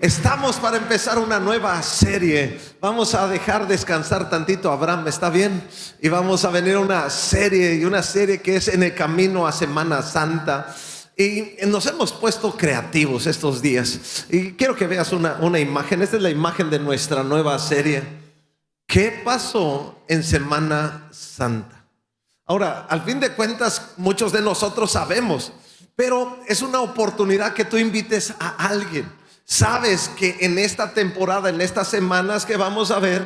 Estamos para empezar una nueva serie. Vamos a dejar descansar tantito a Abraham, ¿está bien? Y vamos a venir a una serie que es en el camino a Semana Santa. Y nos hemos puesto creativos estos días. Y quiero que veas una imagen. Esta es la imagen de nuestra nueva serie. ¿Qué pasó en Semana Santa? Ahora, al fin de cuentas, muchos de nosotros sabemos, pero es una oportunidad que tú invites a alguien. Sabes que en esta temporada, en estas semanas que vamos a ver,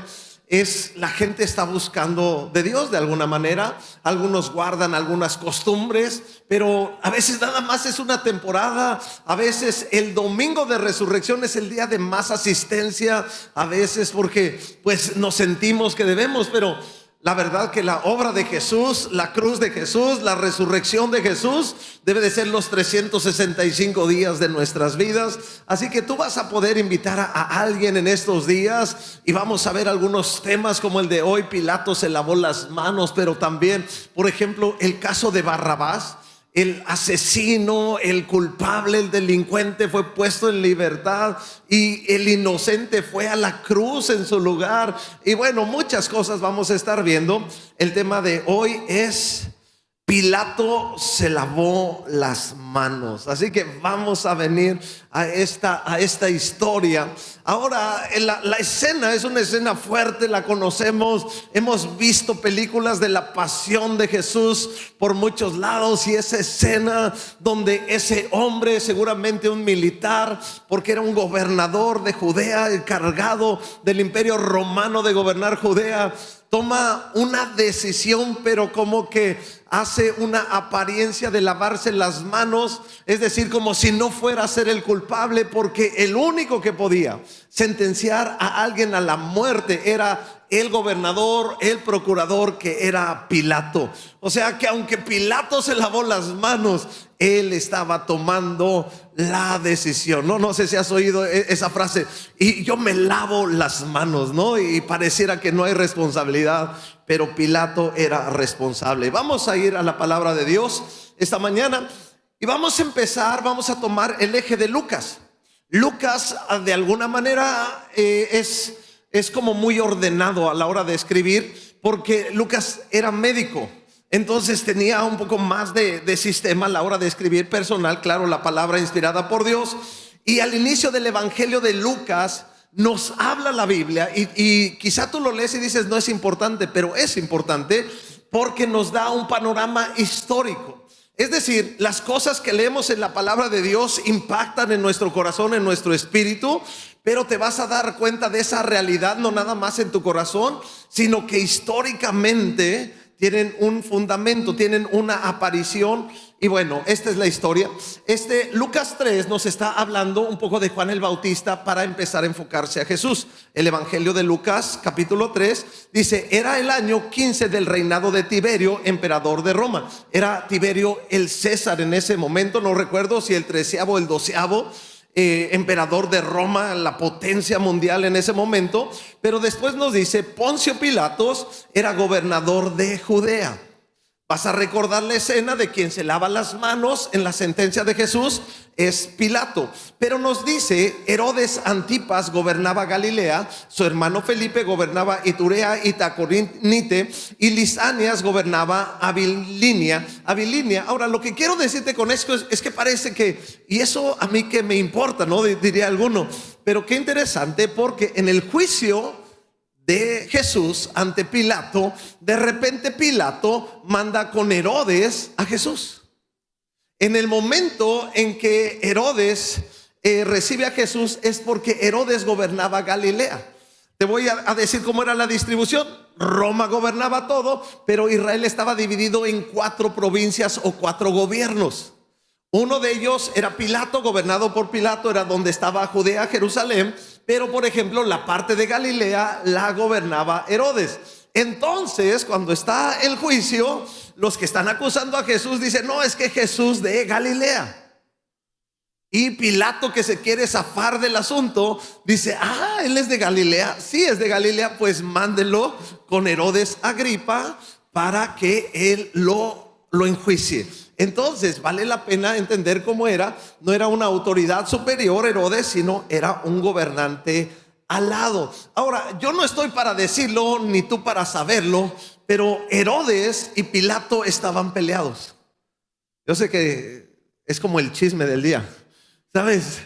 la gente está buscando de Dios de alguna manera. Algunos guardan algunas costumbres, pero a veces nada más es una temporada. A veces el domingo de resurrección es el día de más asistencia. A veces porque pues nos sentimos que debemos, pero la verdad que la obra de Jesús, la cruz de Jesús, la resurrección de Jesús debe de ser los 365 días de nuestras vidas. Así que tú vas a poder invitar a alguien en estos días y vamos a ver algunos temas como el de hoy. Pilato se lavó las manos, pero también, por ejemplo, el caso de Barrabás. El asesino, el culpable, el delincuente fue puesto en libertad y el inocente fue a la cruz en su lugar. Y bueno, muchas cosas vamos a estar viendo. El tema de hoy es: Pilato se lavó las manos. Así que vamos a venir a esta historia. Ahora, la escena es una escena fuerte, la conocemos. Hemos visto películas de la pasión de Jesús por muchos lados. Y esa escena donde ese hombre, seguramente un militar, porque era un gobernador de Judea, encargado del imperio romano de gobernar Judea, toma una decisión, pero como que hace una apariencia de lavarse las manos, es decir, como si no fuera a ser el culpable, porque el único que podía sentenciar a alguien a la muerte era el gobernador, el procurador, que era Pilato. O sea que aunque Pilato se lavó las manos, él estaba tomando la decisión. No sé si has oído esa frase: y yo me lavo las manos, ¿no? Y pareciera que no hay responsabilidad, pero Pilato era responsable. Vamos a ir a la palabra de Dios esta mañana y vamos a tomar el eje de Lucas. Lucas, de alguna manera, es como muy ordenado a la hora de escribir, porque Lucas era médico. Entonces tenía un poco más de sistema a la hora de escribir personal. Claro, la palabra inspirada por Dios. Y al inicio del evangelio de Lucas nos habla la Biblia, y quizá tú lo lees y dices no es importante, pero es importante porque nos da un panorama histórico. Es decir, las cosas que leemos en la palabra de Dios impactan en nuestro corazón, en nuestro espíritu, pero te vas a dar cuenta de esa realidad no nada más en tu corazón, sino que históricamente tienen un fundamento, tienen una aparición. Y bueno, esta es la historia. Lucas 3 nos está hablando un poco de Juan el Bautista para empezar a enfocarse a Jesús. El evangelio de Lucas capítulo 3 dice: era el año 15 del reinado de Tiberio, emperador de Roma. Era Tiberio el César en ese momento. No recuerdo si el 13º o el 12º emperador de Roma, la potencia mundial en ese momento. Pero después nos dice: Poncio Pilatos era gobernador de Judea. Vas a recordar la escena de quien se lava las manos en la sentencia de Jesús es Pilato. Pero nos dice: Herodes Antipas gobernaba Galilea, su hermano Felipe gobernaba Iturea y Tacorinite, y Lisanias gobernaba Abilinia. Ahora, lo que quiero decirte con esto es que parece que, y eso a mí que me importa, ¿no? Diría alguno, pero qué interesante, porque en el juicio de Jesús ante Pilato, de repente Pilato manda con Herodes a Jesús. En el momento en que Herodes recibe a Jesús es porque Herodes gobernaba Galilea. Te voy a decir cómo era la distribución. Roma gobernaba todo, pero Israel estaba dividido en 4 provincias o 4 gobiernos. Uno de ellos era Pilato, gobernado por Pilato, era donde estaba Judea, Jerusalén. Pero por ejemplo, la parte de Galilea la gobernaba Herodes. Entonces, cuando está el juicio, los que están acusando a Jesús dicen: no, es que Jesús de Galilea. Y Pilato, que se quiere zafar del asunto, dice: él es de Galilea. Sí, es de Galilea, pues mándelo con Herodes Agripa para que él lo enjuicie. Entonces vale la pena entender cómo era. No era una autoridad superior Herodes, sino era un gobernante al lado. Ahora, yo no estoy para decirlo ni tú para saberlo, pero Herodes y Pilato estaban peleados. Yo sé que es como el chisme del día, ¿sabes?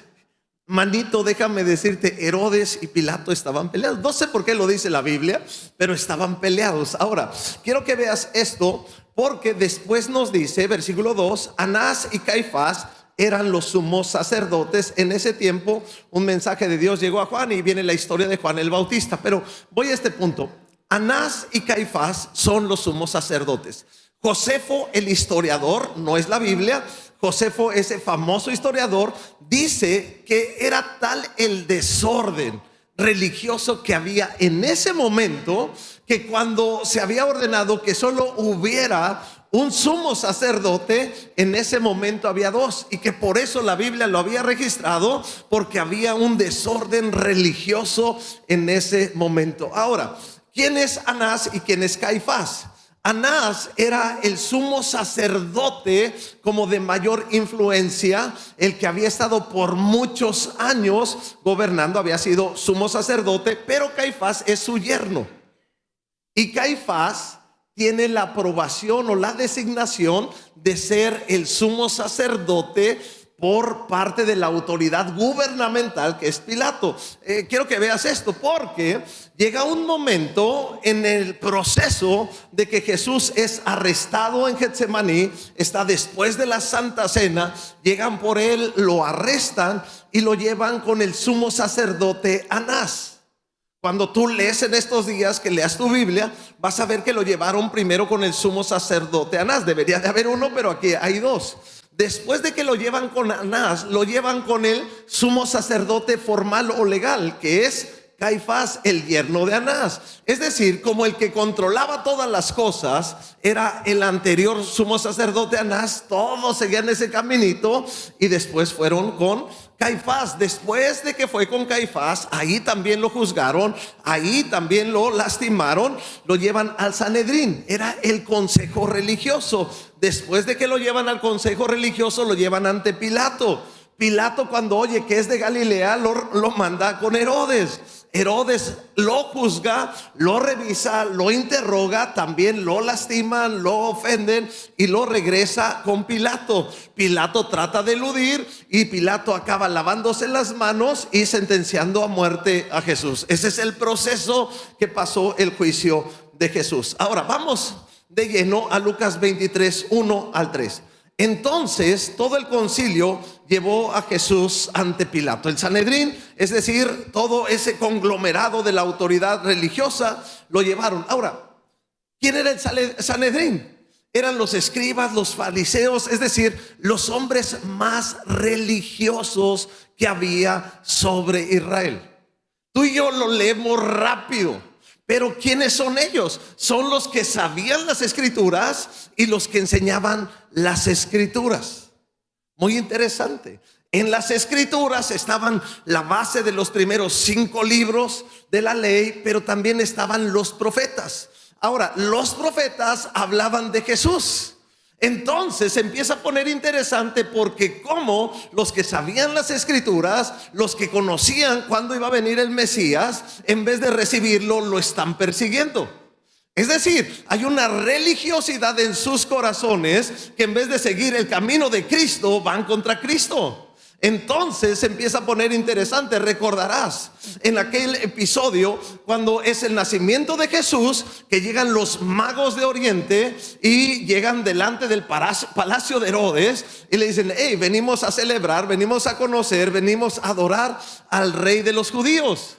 Manito, déjame decirte, Herodes y Pilato estaban peleados. No sé por qué lo dice la Biblia, pero estaban peleados. Ahora, quiero que veas esto, porque después nos dice, versículo 2, Anás y Caifás eran los sumos sacerdotes. En ese tiempo un mensaje de Dios llegó a Juan y viene la historia de Juan el Bautista. Pero voy a este punto. Anás y Caifás son los sumos sacerdotes. Josefo, el historiador, no es la Biblia. Josefo, ese famoso historiador, dice que era tal el desorden religioso que había en ese momento, que cuando se había ordenado que solo hubiera un sumo sacerdote, en ese momento había dos, y que por eso la Biblia lo había registrado, porque había un desorden religioso en ese momento. Ahora, ¿quién es Anás y quién es Caifás? Anás era el sumo sacerdote como de mayor influencia, el que había estado por muchos años gobernando, había sido sumo sacerdote, pero Caifás es su yerno. Y Caifás tiene la aprobación o la designación de ser el sumo sacerdote por parte de la autoridad gubernamental, que es Pilato. Quiero que veas esto, porque llega un momento en el proceso de que Jesús es arrestado en Getsemaní, está después de la Santa Cena, llegan por él, lo arrestan y lo llevan con el sumo sacerdote Anás. Cuando tú lees en estos días, que leas tu Biblia, vas a ver que lo llevaron primero con el sumo sacerdote Anás. Debería de haber uno, pero aquí hay dos. Después de que lo llevan con Anás, lo llevan con el sumo sacerdote formal o legal, que es Caifás, el yerno de Anás. Es decir, como el que controlaba todas las cosas era el anterior sumo sacerdote Anás, todos seguían ese caminito y después fueron con Caifás. Después de que fue con Caifás, ahí también lo juzgaron, ahí también lo lastimaron, lo llevan al Sanedrín, era el consejo religioso. Después de que lo llevan al consejo religioso, lo llevan ante Pilato. Pilato, cuando oye que es de Galilea, lo manda con Herodes. Herodes lo juzga, lo revisa, lo interroga, también lo lastiman, lo ofenden y lo regresa con Pilato. Pilato trata de eludir y Pilato acaba lavándose las manos y sentenciando a muerte a Jesús. Ese es el proceso que pasó el juicio de Jesús. Ahora vamos de lleno a Lucas 23, 1 al 3. Entonces todo el concilio llevó a Jesús ante Pilato. El Sanedrín, es decir, todo ese conglomerado de la autoridad religiosa, lo llevaron. Ahora, ¿quién era el Sanedrín? Eran los escribas, los fariseos, es decir, los hombres más religiosos que había sobre Israel. Tú y yo lo leemos rápido, pero ¿quiénes son ellos? Son los que sabían las escrituras y los que enseñaban las escrituras. Muy interesante. En las escrituras estaban la base de los primeros 5 libros de la ley, pero también estaban los profetas. Ahora, los profetas hablaban de Jesús. Entonces se empieza a poner interesante, porque como los que sabían las escrituras, los que conocían cuándo iba a venir el Mesías, en vez de recibirlo, lo están persiguiendo. Es decir, hay una religiosidad en sus corazones que en vez de seguir el camino de Cristo, van contra Cristo. Entonces se empieza a poner interesante. Recordarás en aquel episodio cuando es el nacimiento de Jesús, que llegan los magos de Oriente y llegan delante del palacio de Herodes y le dicen: hey, venimos a celebrar, venimos a conocer, venimos a adorar al rey de los judíos.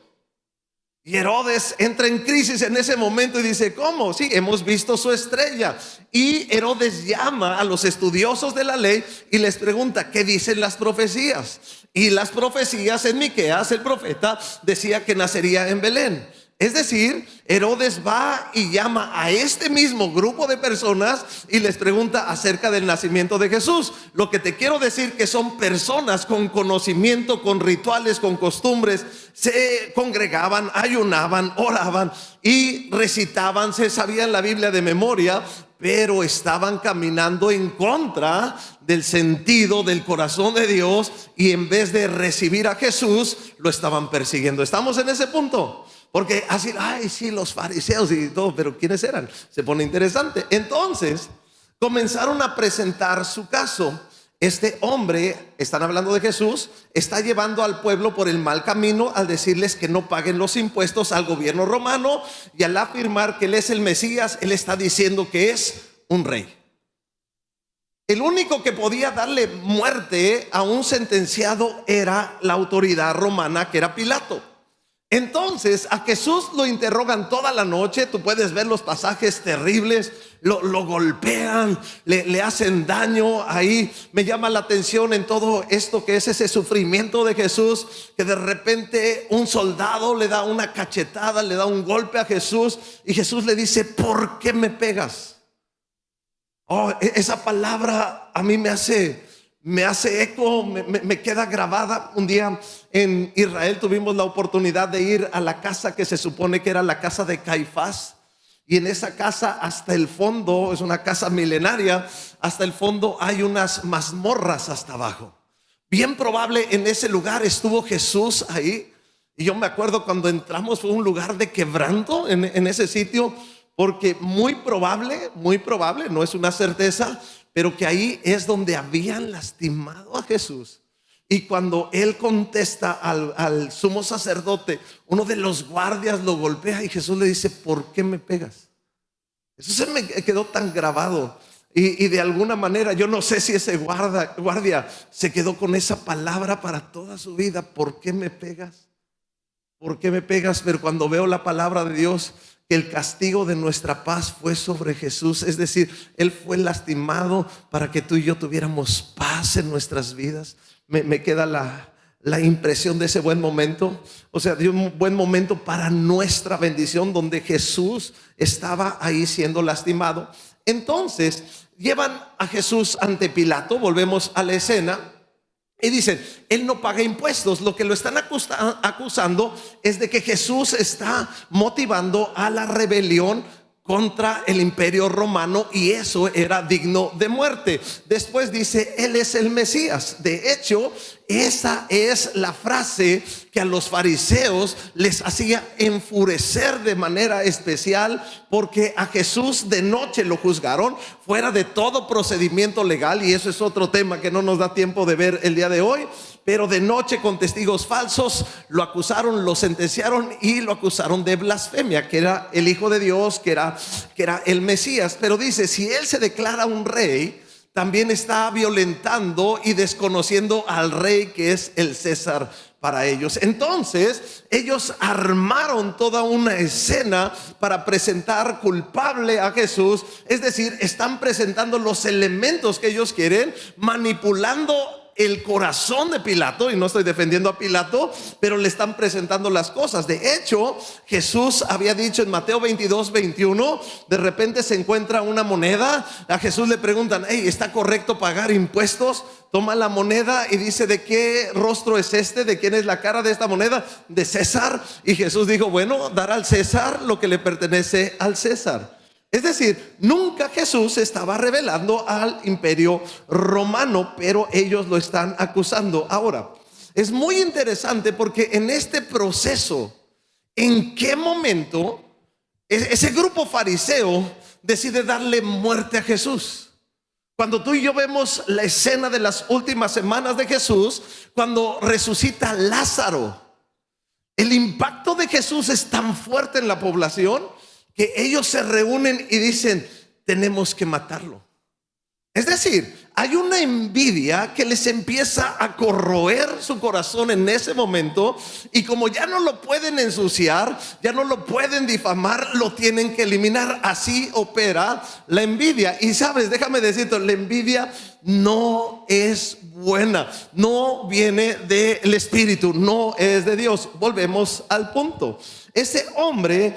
Y Herodes entra en crisis en ese momento y dice: ¿cómo? Sí, hemos visto su estrella. Y Herodes llama a los estudiosos de la ley y les pregunta: ¿qué dicen las profecías? Y las profecías, en Miqueas el profeta decía que nacería en Belén. Es decir, Herodes va y llama a este mismo grupo de personas y les pregunta acerca del nacimiento de Jesús. Lo que te quiero decir, que son personas con conocimiento, con rituales, con costumbres. Se congregaban, ayunaban, oraban y recitaban, se sabían la Biblia de memoria, pero estaban caminando en contra del sentido del corazón de Dios, y en vez de recibir a Jesús, lo estaban persiguiendo. ¿Estamos en ese punto? Porque así, ay, sí, los fariseos y todo, pero ¿quiénes eran? Se pone interesante. Entonces comenzaron a presentar su caso. Este hombre, están hablando de Jesús, está llevando al pueblo por el mal camino al decirles que no paguen los impuestos al gobierno romano, y al afirmar que él es el Mesías, él está diciendo que es un rey. El único que podía darle muerte a un sentenciado era la autoridad romana, que era Pilato. Entonces a Jesús lo interrogan toda la noche. Tú puedes ver los pasajes terribles. Lo golpean, le hacen daño. Ahí me llama la atención en todo esto que es ese sufrimiento de Jesús, que de repente un soldado le da una cachetada, le da un golpe a Jesús, y Jesús le dice: ¿por qué me pegas? Oh, esa palabra a mí me hace eco, me queda grabada. Un día en Israel tuvimos la oportunidad de ir a la casa que se supone que era la casa de Caifás. Y en esa casa, hasta el fondo, es una casa milenaria, hasta el fondo hay unas mazmorras hasta abajo. Bien probable en ese lugar estuvo Jesús ahí. Y yo me acuerdo cuando entramos, fue un lugar de quebranto en ese sitio, porque muy probable, no es una certeza, pero que ahí es donde habían lastimado a Jesús. Y cuando él contesta al sumo sacerdote, uno de los guardias lo golpea y Jesús le dice: ¿por qué me pegas? Eso se me quedó tan grabado. Y de alguna manera, yo no sé si ese guardia se quedó con esa palabra para toda su vida: ¿por qué me pegas? ¿Por qué me pegas? Pero cuando veo la palabra de Dios, que el castigo de nuestra paz fue sobre Jesús, es decir, Él fue lastimado para que tú y yo tuviéramos paz en nuestras vidas. Me queda la impresión de ese buen momento, o sea, de un buen momento para nuestra bendición, donde Jesús estaba ahí siendo lastimado. Entonces llevan a Jesús ante Pilato. Volvemos a la escena. Y dicen: él no paga impuestos. Lo que lo están acusando es de que Jesús está motivando a la rebelión contra el imperio romano, y eso era digno de muerte. Después dice: él es el Mesías. De hecho, esa es la frase que a los fariseos les hacía enfurecer de manera especial, porque a Jesús de noche lo juzgaron fuera de todo procedimiento legal, y eso es otro tema que no nos da tiempo de ver el día de hoy. Pero de noche, con testigos falsos, lo acusaron, lo sentenciaron y lo acusaron de blasfemia, que era el Hijo de Dios, que era el Mesías. Pero dice: si él se declara un rey, también está violentando y desconociendo al rey, que es el César para ellos. Entonces ellos armaron toda una escena para presentar culpable a Jesús. Es decir, están presentando los elementos que ellos quieren, manipulando el corazón de Pilato. Y no estoy defendiendo a Pilato, pero le están presentando las cosas. De hecho, Jesús había dicho en Mateo 22:21, de repente se encuentra una moneda. A Jesús le preguntan: hey, ¿está correcto pagar impuestos? Toma la moneda y dice: ¿de qué rostro es este? ¿De quién es la cara de esta moneda? De César. Y Jesús dijo: bueno, dar al César lo que le pertenece al César. Es decir, nunca Jesús estaba revelando al imperio romano, pero ellos lo están acusando. Ahora, es muy interesante, porque en este proceso, ¿en qué momento ese grupo fariseo decide darle muerte a Jesús? Cuando tú y yo vemos la escena de las últimas semanas de Jesús, cuando resucita Lázaro, el impacto de Jesús es tan fuerte en la población que ellos se reúnen y dicen: tenemos que matarlo. Es decir, hay una envidia que les empieza a corroer su corazón en ese momento, y como ya no lo pueden ensuciar, ya no lo pueden difamar, lo tienen que eliminar. Así opera la envidia. Y sabes, déjame decirte, la envidia no es buena, no viene del Espíritu, no es de Dios. Volvemos al punto. Este hombre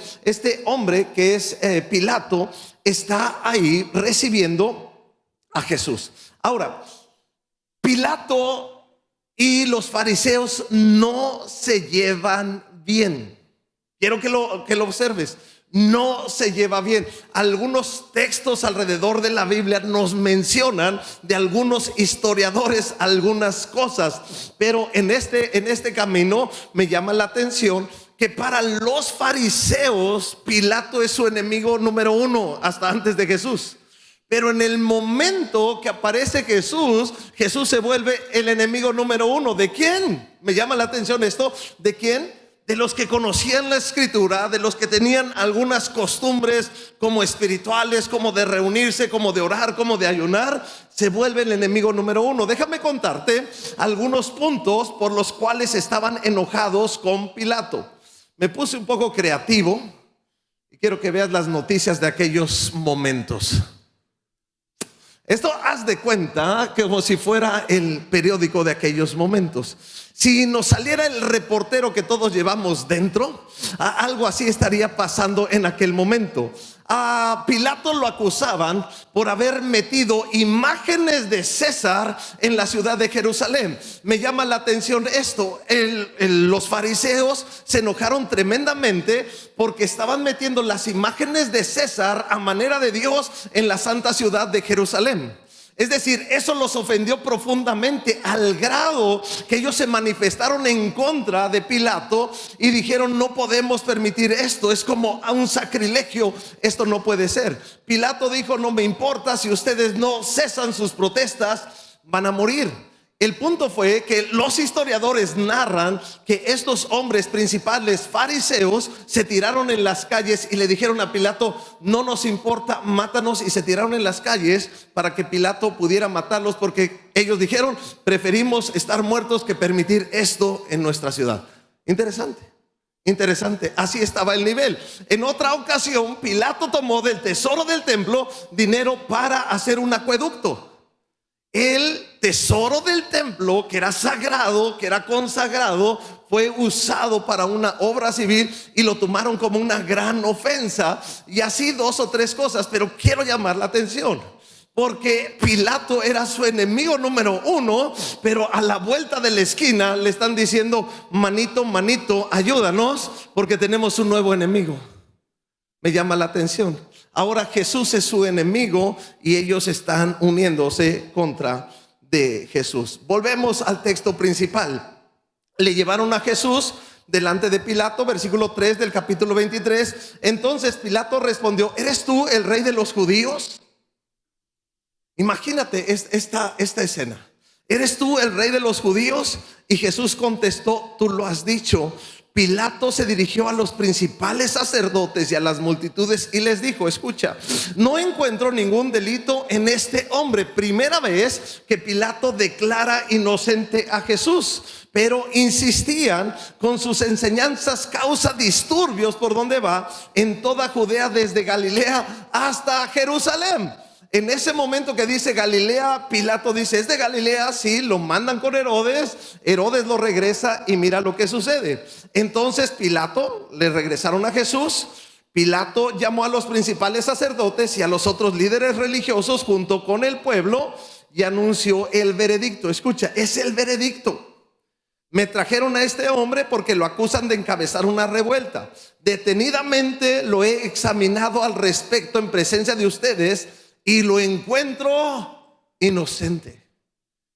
que es Pilato, está ahí recibiendo a Jesús. Ahora, Pilato y los fariseos no se llevan bien. Quiero que lo observes. no se lleva bien. Algunos textos alrededor de la Biblia nos mencionan de algunos historiadores algunas cosas, pero en este camino me llama la atención que para los fariseos Pilato es su enemigo número uno hasta antes de Jesús. Pero en el momento que aparece Jesús, Jesús se vuelve el enemigo número uno. ¿De quién? Me llama la atención esto. ¿De quién? De los que conocían la escritura, de los que tenían algunas costumbres como espirituales, como de reunirse, como de orar, como de ayunar. Se vuelve el enemigo número uno. Déjame contarte algunos puntos por los cuales estaban enojados con Pilato. Me puse un poco creativo y quiero que veas las noticias de aquellos momentos. Esto haz de cuenta como si fuera el periódico de aquellos momentos. Si nos saliera el reportero que todos llevamos dentro, algo así estaría pasando en aquel momento. A Pilato lo acusaban por haber metido imágenes de César en la ciudad de Jerusalén. Me llama la atención esto. Los fariseos se enojaron tremendamente porque estaban metiendo las imágenes de César a manera de Dios en la santa ciudad de Jerusalén. Es decir, eso los ofendió profundamente al grado que ellos se manifestaron en contra de Pilato y dijeron: no podemos permitir esto, es como un sacrilegio, esto no puede ser. Pilato dijo: no me importa, si ustedes no cesan sus protestas, van a morir. El punto fue que los historiadores narran que estos hombres principales fariseos se tiraron en las calles y le dijeron a Pilato: no nos importa, mátanos. Y se tiraron en las calles para que Pilato pudiera matarlos, porque ellos dijeron: preferimos estar muertos que permitir esto en nuestra ciudad. Interesante, así estaba el nivel. En otra ocasión, Pilato tomó del tesoro del templo dinero para hacer un acueducto. El tesoro del templo, que era sagrado, que era consagrado, fue usado para una obra civil y lo tomaron como una gran ofensa. Y así 2 o 3 cosas, pero quiero llamar la atención porque Pilato era su enemigo número uno, pero a la vuelta de la esquina le están diciendo: manito, manito, ayúdanos porque tenemos un nuevo enemigo. Me llama la atención. Ahora Jesús es su enemigo y ellos están uniéndose contra de Jesús. Volvemos al texto principal. Le llevaron a Jesús delante de Pilato, versículo 3 del capítulo 23. Entonces Pilato respondió: ¿eres tú el rey de los judíos? Imagínate esta escena. ¿Eres tú el rey de los judíos? Y Jesús contestó: tú lo has dicho. Pilato se dirigió a los principales sacerdotes y a las multitudes y les dijo: escucha, no encuentro ningún delito en este hombre. Primera vez que Pilato declara inocente a Jesús, pero insistían con sus enseñanzas, causa disturbios por donde va, en toda Judea, desde Galilea hasta Jerusalén. En ese momento que dice Galilea, Pilato dice: ¿es de Galilea? Sí, lo mandan con Herodes. Herodes lo regresa y mira lo que sucede. Entonces Pilato, le regresaron a Jesús. Pilato llamó a los principales sacerdotes y a los otros líderes religiosos junto con el pueblo y anunció el veredicto. Escucha, es el veredicto. Me trajeron a este hombre porque lo acusan de encabezar una revuelta. Detenidamente lo he examinado al respecto en presencia de ustedes y lo encuentro inocente.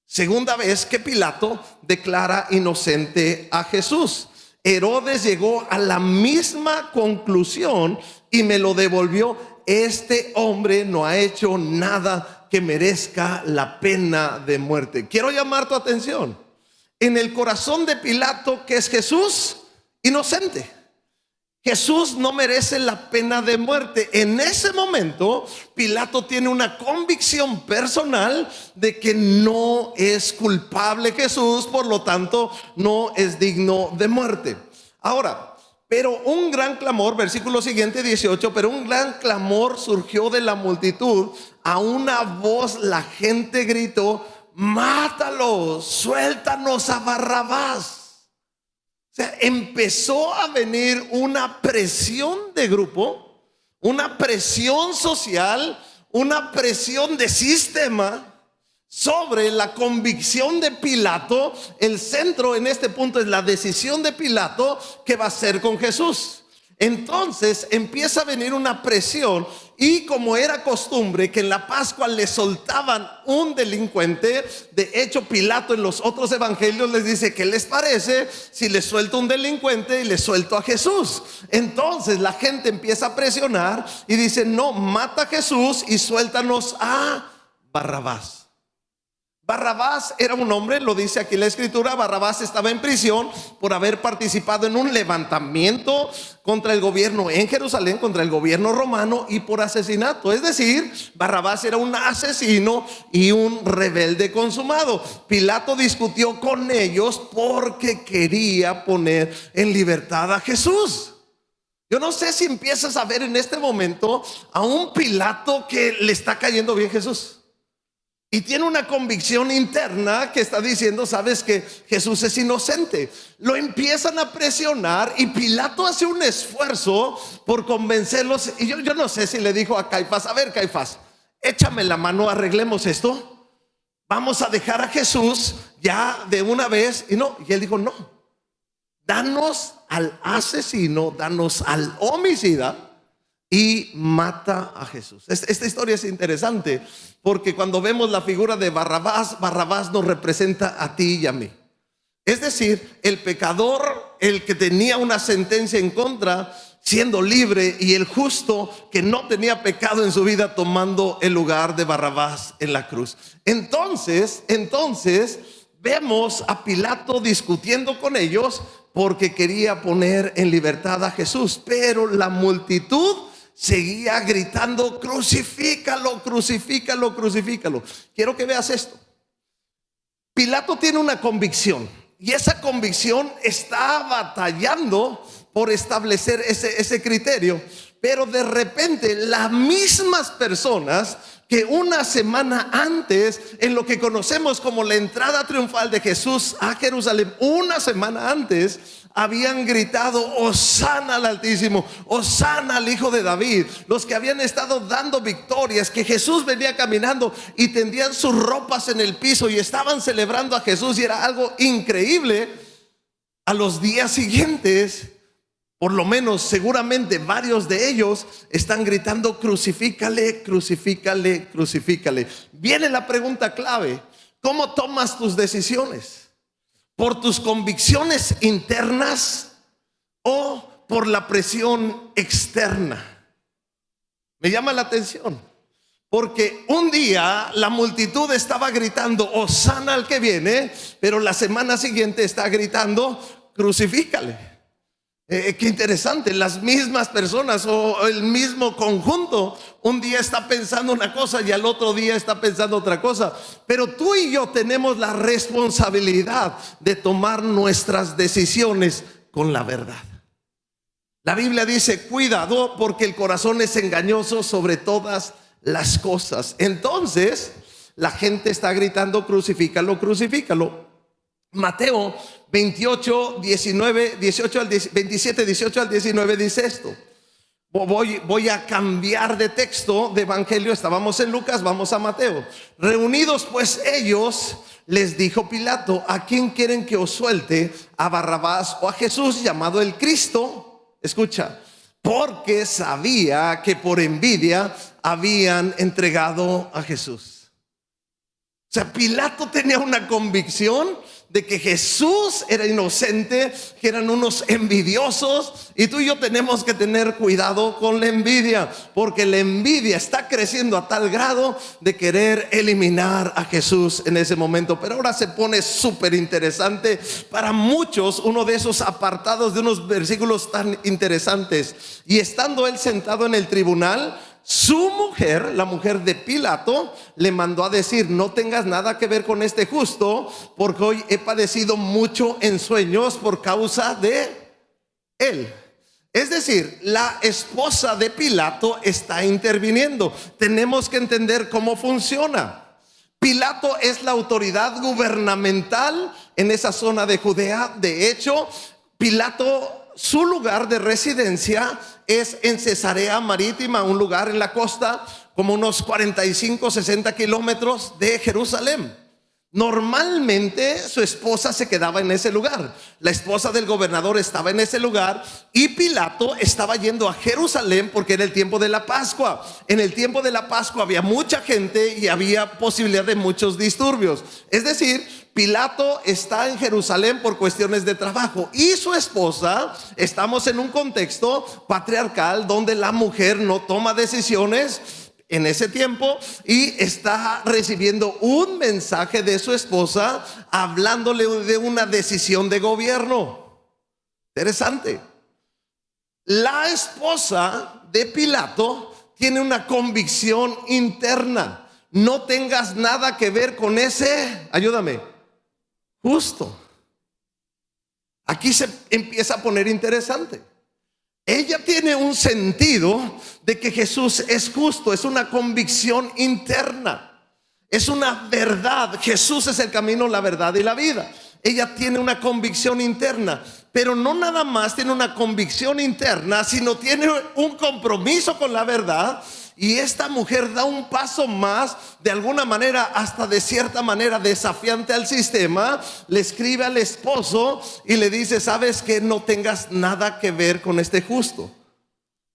Segunda vez que Pilato declara inocente a Jesús. Herodes llegó a la misma conclusión y me lo devolvió. Este hombre no ha hecho nada que merezca la pena de muerte. Quiero llamar tu atención. En el corazón de Pilato, que es Jesús, inocente. Jesús no merece la pena de muerte. En ese momento, Pilato tiene una convicción personal de que no es culpable Jesús, por lo tanto, no es digno de muerte. Ahora, pero un gran clamor, versículo siguiente 18, pero un gran clamor surgió de la multitud. A una voz la gente gritó: mátalo, suéltanos a Barrabás. O sea, empezó a venir una presión de grupo, una presión social, una presión de sistema sobre la convicción de Pilato. El centro en este punto es la decisión de Pilato: ¿qué va a hacer con Jesús? Entonces empieza a venir una presión, y como era costumbre que en la Pascua le soltaban un delincuente, de hecho Pilato en los otros evangelios les dice: ¿qué les parece si les suelto un delincuente y les suelto a Jesús? Entonces la gente empieza a presionar y dice: no, mata a Jesús y suéltanos a Barrabás. Barrabás era un hombre, lo dice aquí la escritura. Barrabás estaba en prisión por haber participado en un levantamiento contra el gobierno en Jerusalén, contra el gobierno romano, y por asesinato. Es decir, Barrabás era un asesino y un rebelde consumado. Pilato discutió con ellos porque quería poner en libertad a Jesús. Yo no sé si empiezas a ver en este momento a un Pilato que le está cayendo bien Jesús, y tiene una convicción interna que está diciendo: sabes que Jesús es inocente. Lo empiezan a presionar y Pilato hace un esfuerzo por convencerlos. Y yo no sé si le dijo a Caifás: a ver, Caifás, échame la mano, arreglemos esto, vamos a dejar a Jesús ya de una vez. Y él dijo: no, danos al asesino, danos al homicida y mata a Jesús. Esta historia es interesante porque cuando vemos la figura de Barrabás, Barrabás nos representa a ti y a mí. Es decir, el pecador, el que tenía una sentencia en contra, siendo libre, y el justo que no tenía pecado en su vida, tomando el lugar de Barrabás en la cruz. Entonces vemos a Pilato discutiendo con ellos porque quería poner en libertad a Jesús, pero la multitud seguía gritando: crucifícalo, crucifícalo, crucifícalo. Quiero que veas esto. Pilato tiene una convicción, y esa convicción está batallando por establecer ese criterio. Pero de repente las mismas personas que una semana antes, en lo que conocemos como la entrada triunfal de Jesús a Jerusalén, una semana antes habían gritado: Hosana al Altísimo, Hosana al Hijo de David. Los que habían estado dando victorias, que Jesús venía caminando y tendían sus ropas en el piso y estaban celebrando a Jesús, y era algo increíble. A los días siguientes, por lo menos seguramente varios de ellos están gritando: crucifícale, crucifícale, crucifícale. Viene la pregunta clave: ¿cómo tomas tus decisiones? ¿Por tus convicciones internas o por la presión externa? Me llama la atención porque un día la multitud estaba gritando: Hosana al que viene, pero la semana siguiente está gritando: crucifícale. Qué interesante, las mismas personas o el mismo conjunto un día está pensando una cosa y al otro día está pensando otra cosa. Pero tú y yo tenemos la responsabilidad de tomar nuestras decisiones con la verdad. La Biblia dice: cuidado, porque el corazón es engañoso sobre todas las cosas. Entonces la gente está gritando: crucifícalo, crucifícalo. Mateo 28, 19, 18 al 27, 18 al 19 dice esto. Voy a cambiar de texto de evangelio. Estábamos en Lucas, vamos a Mateo. Reunidos pues ellos, les dijo Pilato: ¿a quién quieren que os suelte? ¿A Barrabás o a Jesús llamado el Cristo? Escucha, porque sabía que por envidia habían entregado a Jesús. O sea, Pilato tenía una convicción de que Jesús era inocente, que eran unos envidiosos. Y tú y yo tenemos que tener cuidado con la envidia, porque la envidia está creciendo a tal grado de querer eliminar a Jesús en ese momento. Pero ahora se pone súper interesante para muchos uno de esos apartados de unos versículos tan interesantes. Y estando él sentado en el tribunal, su mujer, la mujer de Pilato, le mandó a decir: no tengas nada que ver con este justo, porque hoy he padecido mucho en sueños por causa de él. Es decir, la esposa de Pilato está interviniendo. Tenemos que entender cómo funciona. Pilato es la autoridad gubernamental en esa zona de Judea. De hecho, Pilato, su lugar de residencia es en Cesarea Marítima, un lugar en la costa, como unos 45, 60 kilómetros de Jerusalén. Normalmente su esposa se quedaba en ese lugar. La esposa del gobernador estaba en ese lugar y Pilato estaba yendo a Jerusalén porque era el tiempo de la Pascua. En el tiempo de la Pascua había mucha gente y había posibilidad de muchos disturbios. Es decir, Pilato está en Jerusalén por cuestiones de trabajo y su esposa, estamos en un contexto patriarcal donde la mujer no toma decisiones en ese tiempo y está recibiendo un mensaje de su esposa hablándole de una decisión de gobierno. Interesante. La esposa de Pilato tiene una convicción interna: no tengas nada que ver con ese, ayúdame, justo. Aquí se empieza a poner interesante. Ella tiene un sentido de que Jesús es justo, es una convicción interna, es una verdad. Jesús es el camino, la verdad y la vida. Ella tiene una convicción interna, pero no nada más tiene una convicción interna, sino tiene un compromiso con la verdad. Y esta mujer da un paso más, de alguna manera, hasta de cierta manera desafiante al sistema. Le escribe al esposo y le dice: sabes que no tengas nada que ver con este justo.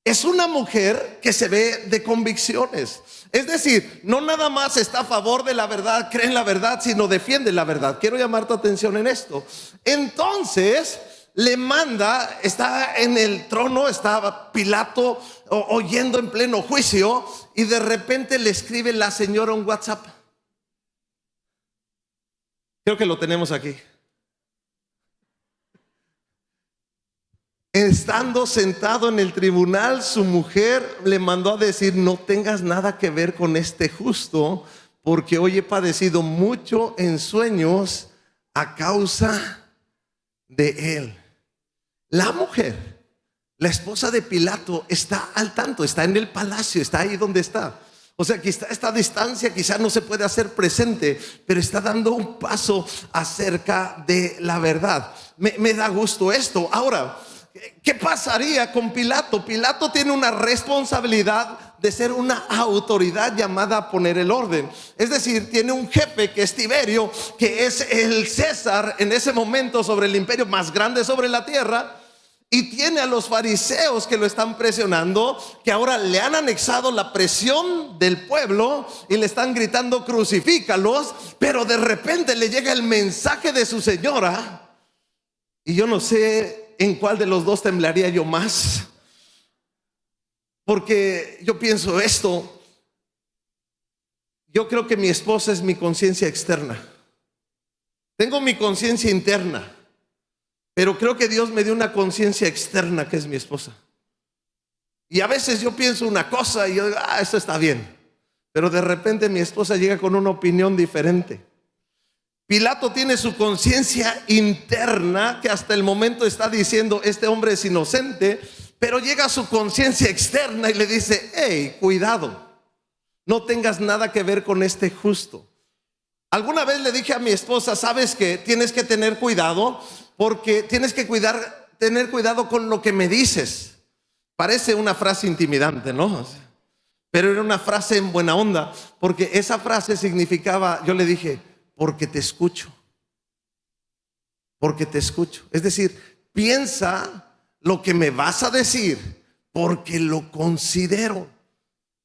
Es una mujer que se ve de convicciones. Es decir, no nada más está a favor de la verdad, cree en la verdad, sino defiende la verdad. Quiero llamar tu atención en esto. Entonces le manda, está en el trono, estaba Pilato oyendo en pleno juicio, y de repente le escribe la señora un WhatsApp. Creo que lo tenemos aquí. Estando sentado en el tribunal, su mujer le mandó a decir: no tengas nada que ver con este justo, porque hoy he padecido mucho en sueños a causa de él. La mujer, la esposa de Pilato, está al tanto, está en el palacio, está ahí donde está. O sea, que está a esta distancia, quizás no se puede hacer presente, pero está dando un paso acerca de la verdad. Me da gusto esto. Ahora, ¿qué pasaría con Pilato? Pilato tiene una responsabilidad de ser una autoridad llamada a poner el orden. Es decir, tiene un jefe que es Tiberio, que es el César en ese momento sobre el imperio más grande sobre la tierra. Y tiene a los fariseos que lo están presionando, que ahora le han anexado la presión del pueblo y le están gritando: crucifícalos. Pero de repente le llega el mensaje de su señora, y yo no sé en cuál de los dos temblaría yo más, porque yo pienso esto: yo creo que mi esposa es mi conciencia externa. Tengo mi conciencia interna, pero creo que Dios me dio una conciencia externa que es mi esposa. Y a veces yo pienso una cosa y yo digo: esto está bien. Pero de repente mi esposa llega con una opinión diferente. Pilato tiene su conciencia interna, que hasta el momento está diciendo: este hombre es inocente. Pero llega su conciencia externa y le dice: hey, cuidado, no tengas nada que ver con este justo. Alguna vez le dije a mi esposa: sabes que tienes que tener cuidado, porque tienes que tener cuidado con lo que me dices. Parece una frase intimidante, ¿no? Pero era una frase en buena onda, porque esa frase significaba, yo le dije: porque te escucho. Porque te escucho. Es decir, piensa lo que me vas a decir, porque lo considero.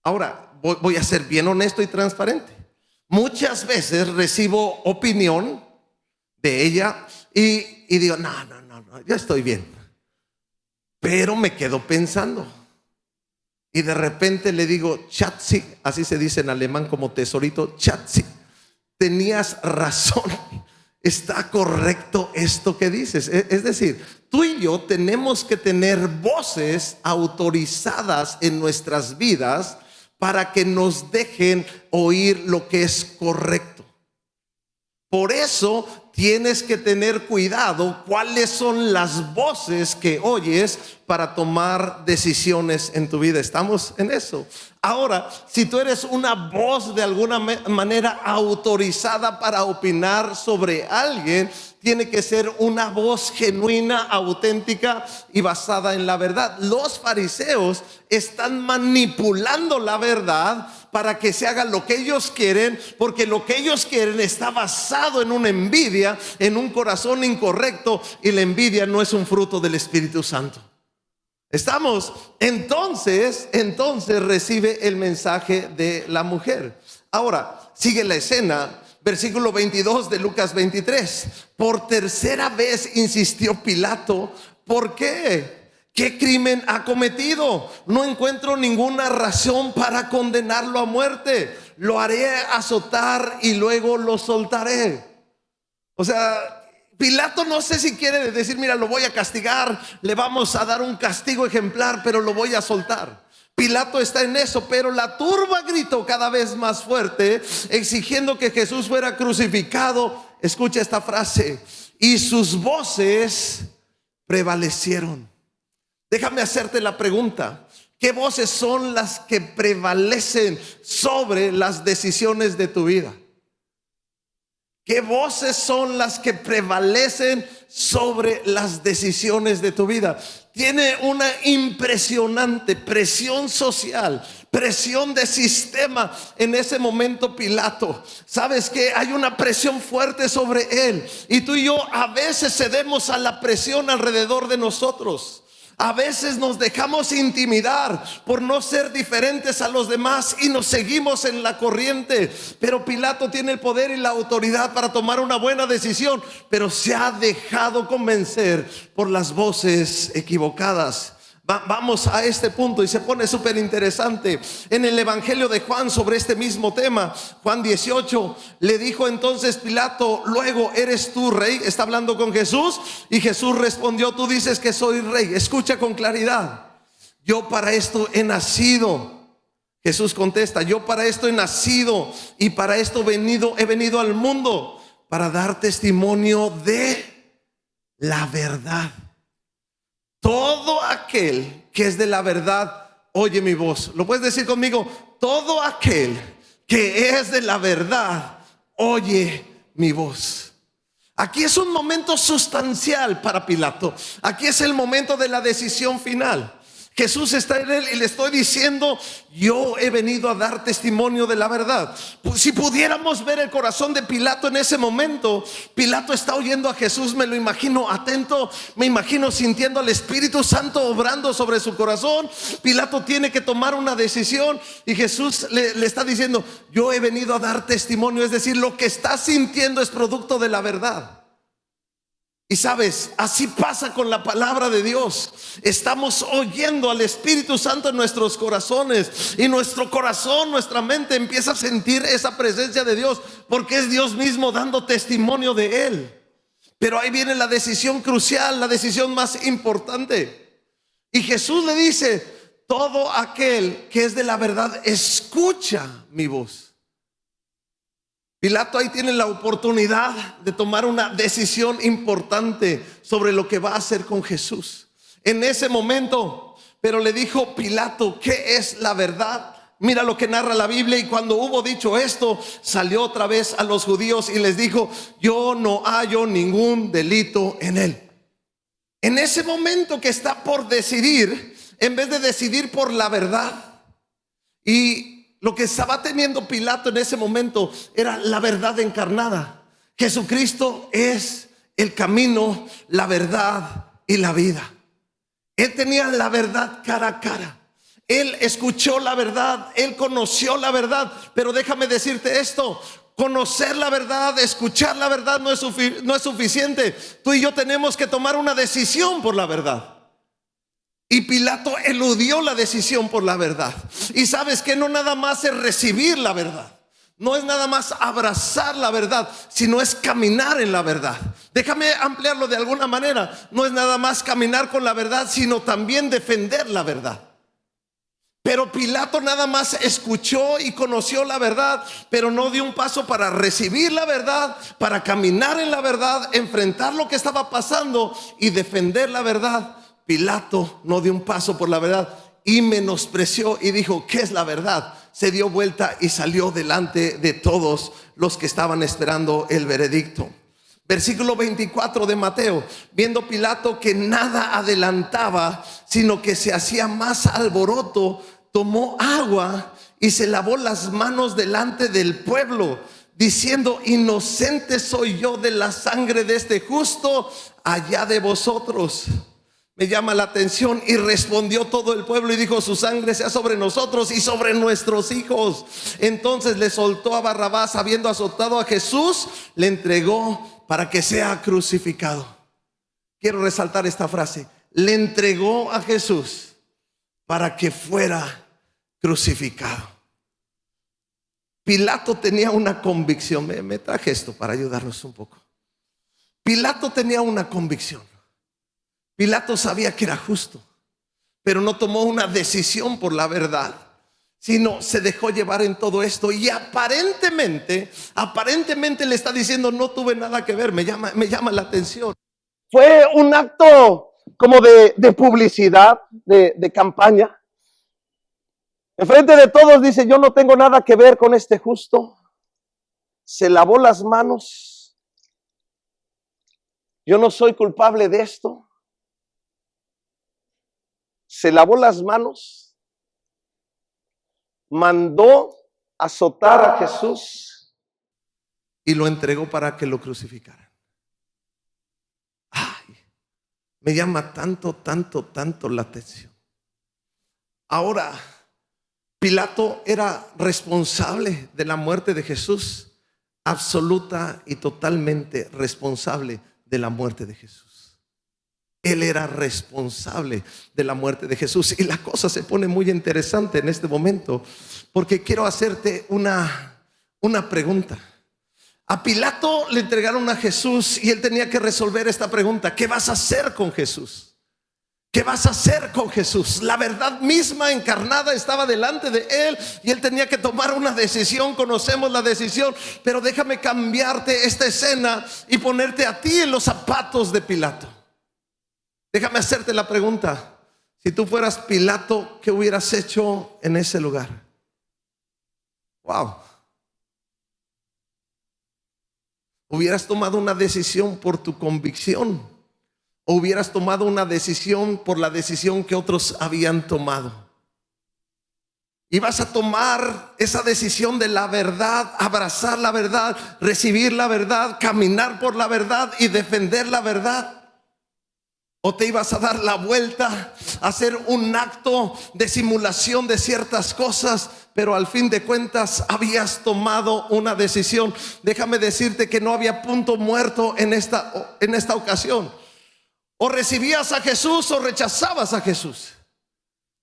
Ahora, voy a ser bien honesto y transparente. Muchas veces recibo opinión de ella y digo: no, yo estoy bien. Pero me quedo pensando. Y de repente le digo: Schatzi, así se dice en alemán como tesorito, Schatzi, tenías razón, está correcto esto que dices. Es decir, tú y yo tenemos que tener voces autorizadas en nuestras vidas para que nos dejen oír lo que es correcto. Por eso tienes que tener cuidado cuáles son las voces que oyes para tomar decisiones en tu vida. ¿Estamos en eso? Ahora, si tú eres una voz de alguna manera autorizada para opinar sobre alguien, tiene que ser una voz genuina, auténtica y basada en la verdad. Los fariseos están manipulando la verdad para que se haga lo que ellos quieren, porque lo que ellos quieren está basado en una envidia, en un corazón incorrecto, y la envidia no es un fruto del Espíritu Santo. ¿Estamos? Entonces recibe el mensaje de la mujer. Ahora, sigue la escena. Versículo 22 de Lucas 23. Por tercera vez insistió Pilato. ¿Por qué? ¿Qué crimen ha cometido? No encuentro ninguna razón para condenarlo a muerte. Lo haré azotar y luego lo soltaré. O sea, Pilato no sé si quiere decir, mira, lo voy a castigar, le vamos a dar un castigo ejemplar, pero lo voy a soltar. Pilato está en eso, pero la turba gritó cada vez más fuerte, exigiendo que Jesús fuera crucificado. Escucha esta frase: y sus voces prevalecieron. Déjame hacerte la pregunta: ¿qué voces son las que prevalecen sobre las decisiones de tu vida? ¿Qué voces son las que prevalecen sobre las decisiones de tu vida? Tiene una impresionante presión social, presión de sistema en ese momento Pilato. ¿Sabes qué? Hay una presión fuerte sobre él. Y tú y yo a veces cedemos a la presión alrededor de nosotros. A veces nos dejamos intimidar por no ser diferentes a los demás y nos seguimos en la corriente. Pero Pilato tiene el poder y la autoridad para tomar una buena decisión, pero se ha dejado convencer por las voces equivocadas. Vamos a este punto y se pone súper interesante. En el Evangelio de Juan, sobre este mismo tema, Juan 18, le dijo entonces Pilato: luego, ¿eres tú rey? Está hablando con Jesús, y Jesús respondió: tú dices que soy rey. Escucha con claridad: yo para esto he nacido. Jesús contesta: yo para esto he nacido y para esto he venido al mundo, para dar testimonio de la verdad. Todo aquel que es de la verdad oye mi voz. ¿Lo puedes decir conmigo? Todo aquel que es de la verdad oye mi voz. Aquí es un momento sustancial para Pilato. Aquí es el momento de la decisión final. Jesús está en él y le estoy diciendo: yo he venido a dar testimonio de la verdad. Si pudiéramos ver el corazón de Pilato en ese momento, Pilato está oyendo a Jesús, me lo imagino atento, me imagino sintiendo al Espíritu Santo obrando sobre su corazón. Pilato tiene que tomar una decisión y Jesús le está diciendo: yo he venido a dar testimonio. Es decir, lo que está sintiendo es producto de la verdad. Y sabes, así pasa con la palabra de Dios. Estamos oyendo al Espíritu Santo en nuestros corazones, y nuestro corazón, nuestra mente empieza a sentir esa presencia de Dios, porque es Dios mismo dando testimonio de Él. Pero ahí viene la decisión crucial, la decisión más importante. Y Jesús le dice: todo aquel que es de la verdad escucha mi voz. Pilato ahí tiene la oportunidad de tomar una decisión importante sobre lo que va a hacer con Jesús en ese momento. Pero le dijo Pilato: ¿qué es la verdad? Mira lo que narra la Biblia: y cuando hubo dicho esto, salió otra vez a los judíos y les dijo: yo no hallo ningún delito en él. En ese momento que está por decidir, en vez de decidir por la verdad, y lo que estaba teniendo Pilato en ese momento era la verdad encarnada. Jesucristo es el camino, la verdad y la vida. Él tenía la verdad cara a cara. Él escuchó la verdad, él conoció la verdad. Pero déjame decirte esto: conocer la verdad, escuchar la verdad no es suficiente. Tú y yo tenemos que tomar una decisión por la verdad. Y Pilato eludió la decisión por la verdad. Y sabes que no nada más es recibir la verdad, no es nada más abrazar la verdad, sino es caminar en la verdad. Déjame ampliarlo de alguna manera: no es nada más caminar con la verdad, sino también defender la verdad. Pero Pilato nada más escuchó y conoció la verdad, pero no dio un paso para recibir la verdad, para caminar en la verdad, enfrentar lo que estaba pasando y defender la verdad. Pilato no dio un paso por la verdad y menospreció y dijo: ¿qué es la verdad? Se dio vuelta y salió delante de todos los que estaban esperando el veredicto. Versículo 24 de Mateo: viendo Pilato que nada adelantaba, sino que se hacía más alboroto, tomó agua y se lavó las manos delante del pueblo, diciendo: inocente soy yo de la sangre de este justo, allá de vosotros. Me llama la atención: y respondió todo el pueblo y dijo: su sangre sea sobre nosotros y sobre nuestros hijos. Entonces le soltó a Barrabás, habiendo azotado a Jesús, le entregó para que sea crucificado. Quiero resaltar esta frase: le entregó a Jesús para que fuera crucificado. Pilato tenía una convicción. Me traje esto para ayudarnos un poco. Pilato tenía una convicción. Pilato sabía que era justo, pero no tomó una decisión por la verdad, sino se dejó llevar en todo esto. Y aparentemente le está diciendo: no tuve nada que ver. Me llama la atención. Fue un acto como de publicidad, de campaña. Enfrente de todos dice: yo no tengo nada que ver con este justo. Se lavó las manos. Yo no soy culpable de esto. Se lavó las manos, mandó azotar a Jesús y lo entregó para que lo crucificaran. Ay, me llama tanto la atención. Ahora, Pilato era responsable de la muerte de Jesús, absoluta y totalmente responsable de la muerte de Jesús. Él era responsable de la muerte de Jesús. Y la cosa se pone muy interesante en este momento, porque quiero hacerte una pregunta. A Pilato le entregaron a Jesús y él tenía que resolver esta pregunta: ¿qué vas a hacer con Jesús? ¿Qué vas a hacer con Jesús? La verdad misma encarnada estaba delante de él y él tenía que tomar una decisión. Conocemos la decisión, pero déjame cambiarte esta escena y ponerte a ti en los zapatos de Pilato. Déjame hacerte la pregunta: si tú fueras Pilato, ¿qué hubieras hecho en ese lugar? Wow. ¿Hubieras tomado una decisión por tu convicción? ¿O hubieras tomado una decisión por la decisión que otros habían tomado? Y vas a tomar esa decisión de la verdad, abrazar la verdad, recibir la verdad, caminar por la verdad y defender la verdad. ¿O te ibas a dar la vuelta, a hacer un acto de simulación de ciertas cosas, pero al fin de cuentas habías tomado una decisión? Déjame decirte que no había punto muerto en esta ocasión. O recibías a Jesús o rechazabas a Jesús.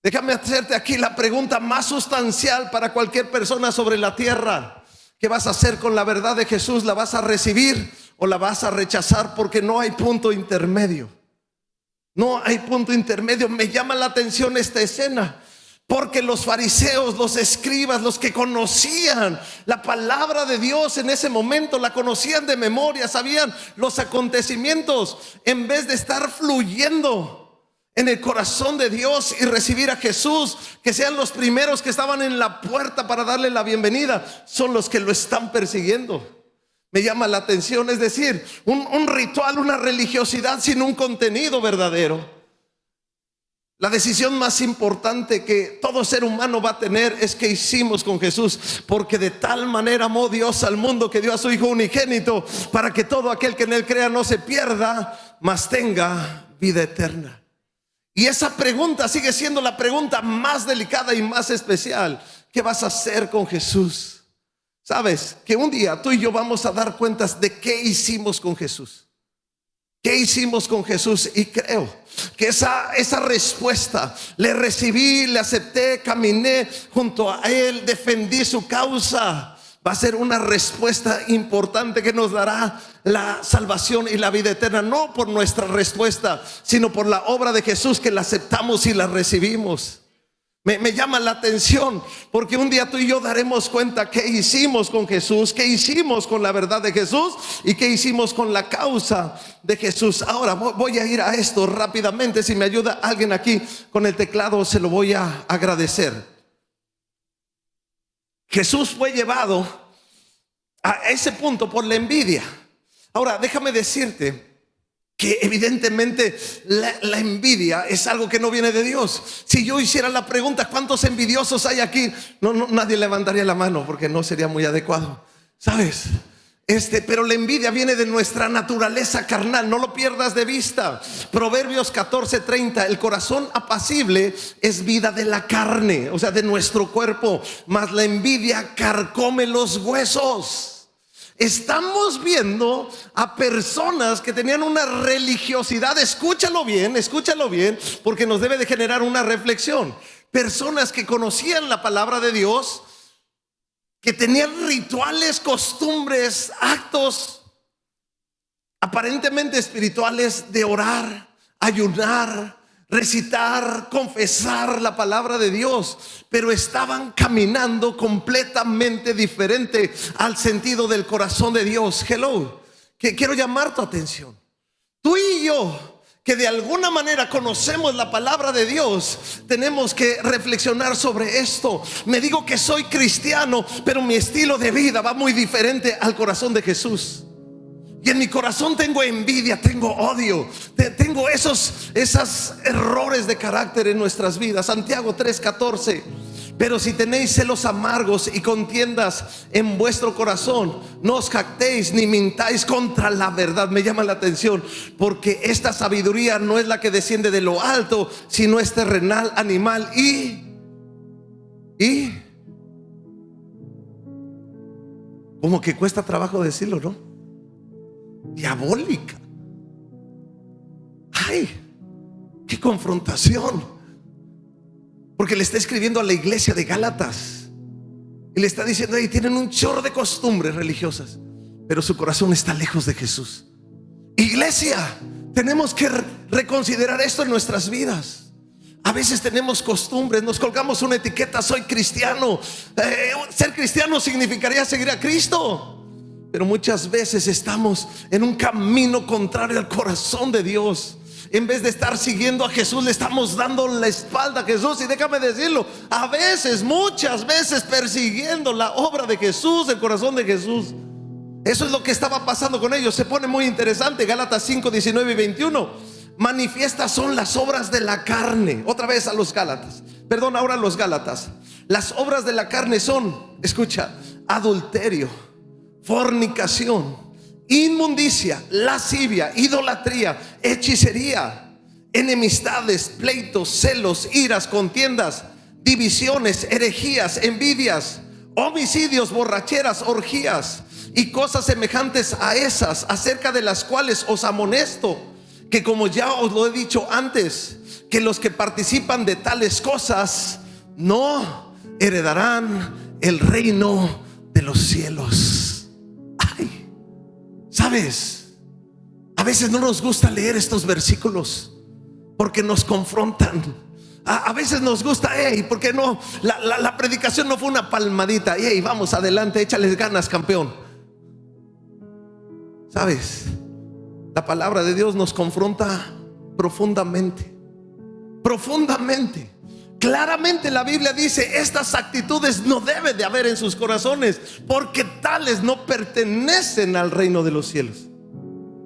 Déjame hacerte aquí la pregunta más sustancial para cualquier persona sobre la tierra: ¿qué vas a hacer con la verdad de Jesús? ¿La vas a recibir o la vas a rechazar? Porque no hay punto intermedio. No hay punto intermedio. Me llama la atención esta escena, porque los fariseos, los escribas, los que conocían la palabra de Dios en ese momento, la conocían de memoria, sabían los acontecimientos. En vez de estar fluyendo en el corazón de Dios y recibir a Jesús, que sean los primeros que estaban en la puerta para darle la bienvenida, son los que lo están persiguiendo. Me llama la atención, es decir, un ritual, una religiosidad sin un contenido verdadero. La decisión más importante que todo ser humano va a tener es: ¿qué hicimos con Jesús? Porque de tal manera amó Dios al mundo que dio a su Hijo unigénito, para que todo aquel que en él crea no se pierda, mas tenga vida eterna. Y esa pregunta sigue siendo la pregunta más delicada y más especial: ¿qué vas a hacer con Jesús? Sabes que un día tú y yo vamos a dar cuentas de qué hicimos con Jesús. ¿Qué hicimos con Jesús? Y creo que esa respuesta: le recibí, le acepté, caminé junto a Él, defendí su causa, va a ser una respuesta importante que nos dará la salvación y la vida eterna. No por nuestra respuesta, sino por la obra de Jesús, que la aceptamos y la recibimos. Me llama la atención porque un día tú y yo daremos cuenta qué hicimos con Jesús, qué hicimos con la verdad de Jesús y qué hicimos con la causa de Jesús. Ahora voy a ir a esto rápidamente. Si me ayuda alguien aquí con el teclado, se lo voy a agradecer. Jesús fue llevado a ese punto por la envidia. Ahora déjame decirte que evidentemente la envidia es algo que no viene de Dios. Si yo hiciera la pregunta, ¿cuántos envidiosos hay aquí? Nadie levantaría la mano porque no sería muy adecuado, ¿sabes? Pero la envidia viene de nuestra naturaleza carnal, no lo pierdas de vista. Proverbios 14:30, el corazón apacible es vida de la carne, o sea, de nuestro cuerpo, mas la envidia carcome los huesos. Estamos viendo a personas que tenían una religiosidad, escúchalo bien, porque nos debe de generar una reflexión. Personas que conocían la palabra de Dios, que tenían rituales, costumbres, actos aparentemente espirituales de orar, ayunar, recitar, confesar la palabra de Dios, pero estaban caminando completamente diferente al sentido del corazón de Dios. Hello, que quiero llamar tu atención. Tú y yo, que de alguna manera conocemos la palabra de Dios, tenemos que reflexionar sobre esto. Me digo que soy cristiano, pero mi estilo de vida va muy diferente al corazón de Jesús. Y en mi corazón tengo envidia, tengo odio, tengo esos errores de carácter en nuestras vidas. Santiago 3:14. Pero si tenéis celos amargos y contiendas en vuestro corazón, no os jactéis ni mintáis contra la verdad. Me llama la atención porque esta sabiduría no es la que desciende de lo alto, sino es terrenal, animal y como que cuesta trabajo decirlo, ¿no? Diabólica. Ay, qué confrontación. Porque le está escribiendo a la iglesia de Gálatas y le está diciendo: hey, tienen un chorro de costumbres religiosas, pero su corazón está lejos de Jesús. Iglesia, tenemos que reconsiderar esto en nuestras vidas. A veces tenemos costumbres, nos colgamos una etiqueta: soy cristiano. Ser cristiano significaría seguir a Cristo. Pero muchas veces estamos en un camino contrario al corazón de Dios. En vez de estar siguiendo a Jesús, le estamos dando la espalda a Jesús. Y déjame decirlo, a veces, muchas veces, persiguiendo la obra de Jesús, el corazón de Jesús. Eso es lo que estaba pasando con ellos. Se pone muy interesante. Gálatas 5:19 y 21. Manifiestas son las obras de la carne. Otra vez a los Gálatas. Perdón, ahora a los Gálatas. Las obras de la carne son, escucha, adulterio, fornicación, inmundicia, lascivia, idolatría, hechicería, enemistades, pleitos, celos, iras, contiendas, divisiones, herejías, envidias, homicidios, borracheras, orgías y cosas semejantes a esas, acerca de las cuales os amonesto, que como ya os lo he dicho antes, que los que participan de tales cosas no heredarán el reino de los cielos. Ay, ¿sabes? A veces no nos gusta leer estos versículos porque nos confrontan. A veces nos gusta, porque no, la predicación no fue una palmadita. Vamos adelante, échales ganas, campeón. ¿Sabes? La palabra de Dios nos confronta profundamente. Profundamente. Claramente la Biblia dice: estas actitudes no debe de haber en sus corazones, porque tales no pertenecen al reino de los cielos.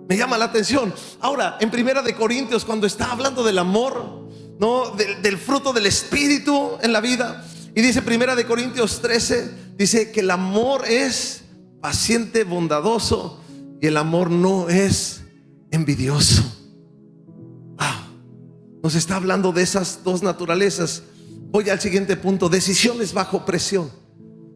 Me llama la atención. Ahora, en 1 Corintios, cuando está hablando del amor, ¿no? Del fruto del Espíritu en la vida, y dice 1 Corintios 13, dice que el amor es paciente, bondadoso, y el amor no es envidioso. Nos está hablando de esas dos naturalezas. Voy al siguiente punto: decisiones bajo presión.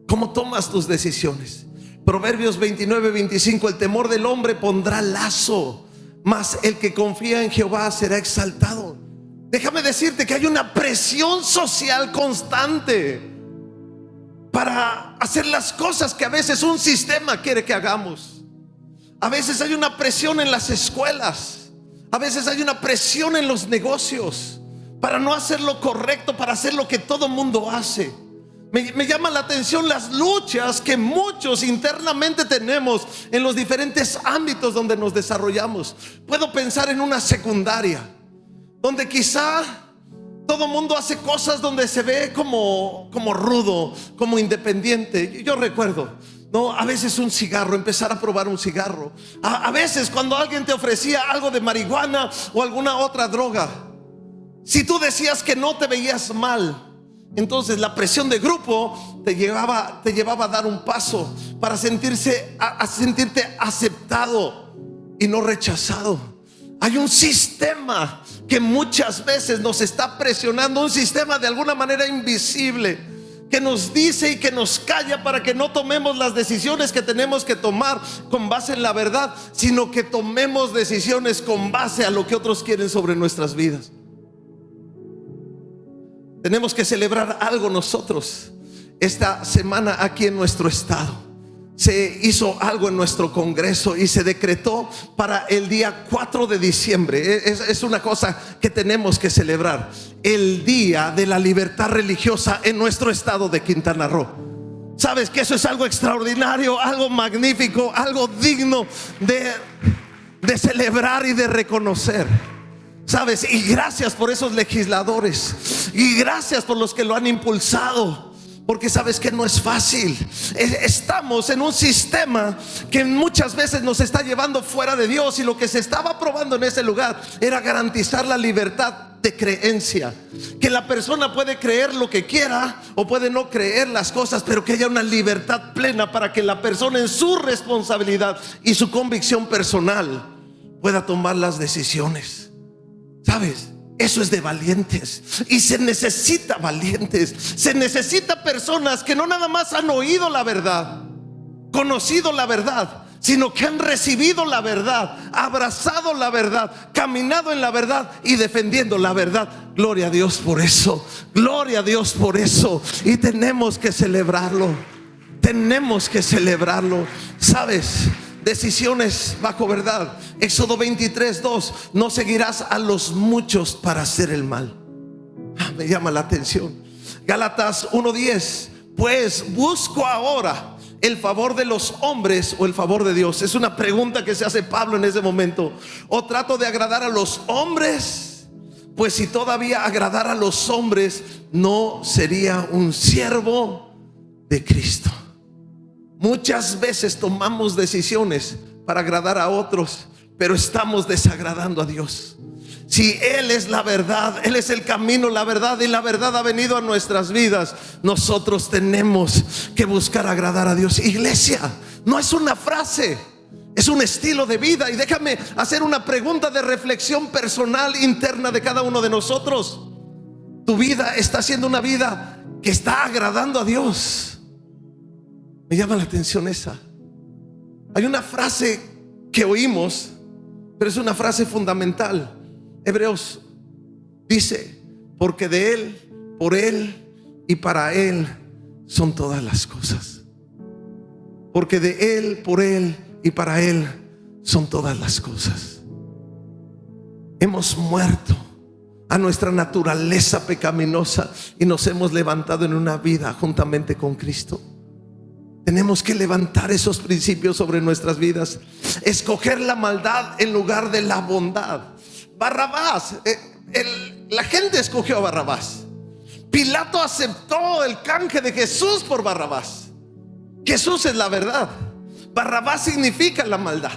¿Cómo tomas tus decisiones? Proverbios 29:25. El temor del hombre pondrá lazo, mas el que confía en Jehová será exaltado. Déjame decirte que hay una presión social constante para hacer las cosas que a veces un sistema quiere que hagamos. A veces hay una presión en las escuelas. A veces hay una presión en los negocios para no hacer lo correcto, para hacer lo que todo mundo hace. Me llama la atención las luchas que muchos internamente tenemos en los diferentes ámbitos donde nos desarrollamos. Puedo pensar en una secundaria, donde quizá todo mundo hace cosas donde se ve como rudo, como independiente. Yo recuerdo, ¿no? A veces un cigarro, empezar a probar un cigarro. A veces cuando alguien te ofrecía algo de marihuana o alguna otra droga, si tú decías que no, te veías mal. Entonces la presión de grupo te llevaba a dar un paso para sentirte aceptado y no rechazado. Hay un sistema que muchas veces nos está presionando, un sistema de alguna manera invisible, que nos dice y que nos calla para que no tomemos las decisiones que tenemos que tomar con base en la verdad, sino que tomemos decisiones con base a lo que otros quieren sobre nuestras vidas. Tenemos que celebrar algo nosotros. Esta semana aquí en nuestro estado se hizo algo en nuestro congreso y se decretó para el día 4 de diciembre. Es una cosa que tenemos que celebrar: el Día de la Libertad Religiosa en nuestro estado de Quintana Roo. ¿Sabes que eso es algo extraordinario, algo magnífico, algo digno de celebrar y de reconocer? ¿Sabes? Y gracias por esos legisladores, y gracias por los que lo han impulsado, porque sabes que no es fácil. Estamos en un sistema que muchas veces nos está llevando fuera de Dios, y lo que se estaba aprobando en ese lugar era garantizar la libertad de creencia, que la persona puede creer lo que quiera o puede no creer las cosas, pero que haya una libertad plena para que la persona en su responsabilidad y su convicción personal pueda tomar las decisiones. ¿Sabes? Eso es de valientes, y se necesita valientes. Se necesita personas que no nada más han oído la verdad, conocido la verdad, sino que han recibido la verdad, abrazado la verdad, caminado en la verdad y defendiendo la verdad. Gloria a Dios por eso, gloria a Dios por eso. Y tenemos que celebrarlo, tenemos que celebrarlo. ¿Sabes? Decisiones bajo verdad. Éxodo 23:2: no seguirás a los muchos para hacer el mal. Me llama la atención. Gálatas 1:10: pues busco ahora el favor de los hombres o el favor de Dios. Es una pregunta que se hace Pablo en ese momento. ¿O trato de agradar a los hombres? Pues si todavía agradara a los hombres, no sería un siervo de Cristo. Muchas veces tomamos decisiones para agradar a otros, pero estamos desagradando a Dios. Si Él es la verdad, Él es el camino, la verdad, y la verdad ha venido a nuestras vidas, nosotros tenemos que buscar agradar a Dios. Iglesia, no es una frase, es un estilo de vida. Y déjame hacer una pregunta de reflexión personal interna de cada uno de nosotros. ¿Tu vida está siendo una vida que está agradando a Dios? Me llama la atención esa. Hay una frase que oímos, pero es una frase fundamental. Hebreos dice: porque de Él, por Él y para Él son todas las cosas. Porque de Él, por Él y para Él son todas las cosas. Hemos muerto a nuestra naturaleza pecaminosa y nos hemos levantado en una vida juntamente con Cristo. Tenemos que levantar esos principios sobre nuestras vidas. Escoger la maldad en lugar de la bondad. Barrabás, la gente escogió a Barrabás. Pilato aceptó el canje de Jesús por Barrabás. Jesús es la verdad. Barrabás significa la maldad.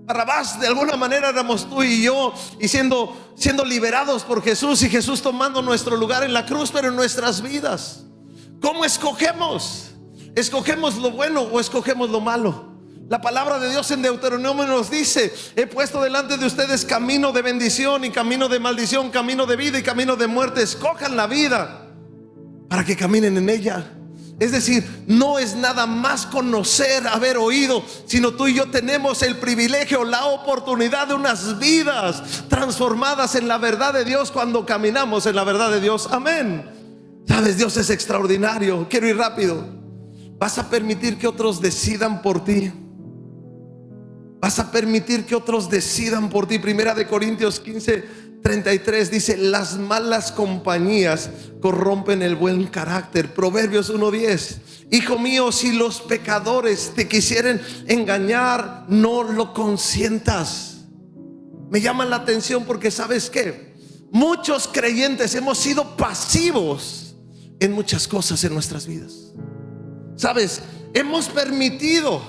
Barrabás, de alguna manera, éramos tú y yo, y siendo liberados por Jesús, y Jesús tomando nuestro lugar en la cruz, pero en nuestras vidas. ¿Cómo escogemos? ¿Escogemos lo bueno o escogemos lo malo? La palabra de Dios en Deuteronomio nos dice: he puesto delante de ustedes camino de bendición y camino de maldición, camino de vida y camino de muerte. Escojan la vida para que caminen en ella. Es decir, no es nada más conocer, haber oído, sino tú y yo tenemos el privilegio, la oportunidad de unas vidas transformadas en la verdad de Dios cuando caminamos en la verdad de Dios. Amén. Sabes, Dios es extraordinario. Quiero ir rápido. ¿Vas a permitir que otros decidan por ti? ¿Vas a permitir que otros decidan por ti? Primera de Corintios 15, 33 dice: las malas compañías corrompen el buen carácter. Proverbios 1:10: hijo mío, si los pecadores te quisieren engañar, no lo consientas. Me llama la atención porque ¿sabes qué? Muchos creyentes hemos sido pasivos en muchas cosas en nuestras vidas. ¿Sabes? Hemos permitido,